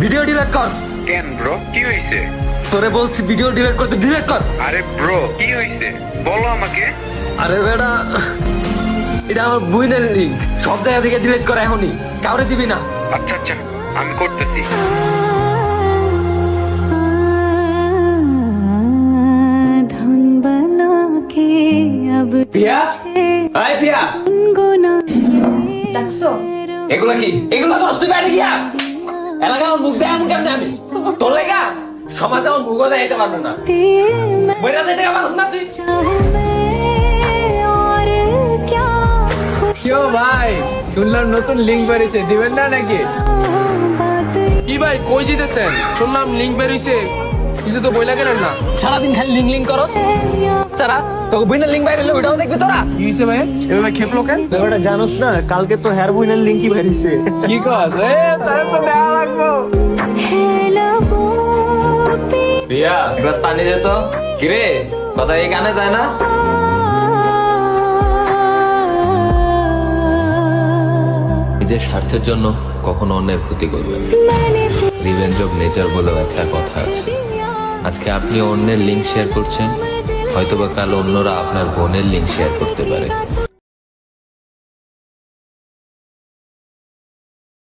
Video delete কর। কেন bro, কি হয়েছে? তোরে বলছি ভিডিও ডিলিট করতে, ডিলিট কর। আরে ব্রো, কি হয়েছে বলো আমাকে। আরে বেটা, এটা আমার বুইনের লিঙ্ক, সব জায়গা থেকে ডিলিট কর এখনই, কাউরে দিবি না। আচ্ছা আচ্ছা, আমি করতেছি। পিয়া, আয় পিয়া। ডাকছো? এগুলা কি? এগুলা করছ তুই বাইরে গিয়া? এলাকা আমার মুখ দেয় কেমনে আমি? তোর লেগা সমাজে আমার মুখও দেখাইতে পারবে না। বইটা দিয়ে টাকা পাস না তুই? কিও ভাই, শুনলাম নতুন লিঙ্ক বেরিয়েছে, দিবেন না নাকি? কি ভাই, কই জিতেছেন? শুনলাম লিঙ্ক বেরিয়েছে, কিছু তো বইলা গেলেন না। সারাদিন খালি লিঙ্ক লিঙ্ক করস। চারা তোকে বুইনের লিঙ্ক বাইরে হলে ওটাও দেখবি তোরা। কি হয়েছে ভাই, এভাবে খেপলো কেন? ব্যাপারটা জানোস না, কালকে তো হেয়ার বুইনের লিঙ্কই বেরিয়েছে। কি কস? তাহলে তো দেখা লাগবো। পিয়া, গ্লাস পানি দে তো। কিরে, কথা এই গানে যায় না? নিজের স্বার্থের জন্য কখনো অন্যের ক্ষতি করবেন। রিভেঞ্জ অফ নেচার বলেও একটা কথা আছে। আজকে আপনি অন্যের লিঙ্ক শেয়ার করছেন, হয়তোবা কাল অন্যরা আপনার বোনের লিঙ্ক শেয়ার করতে পারে।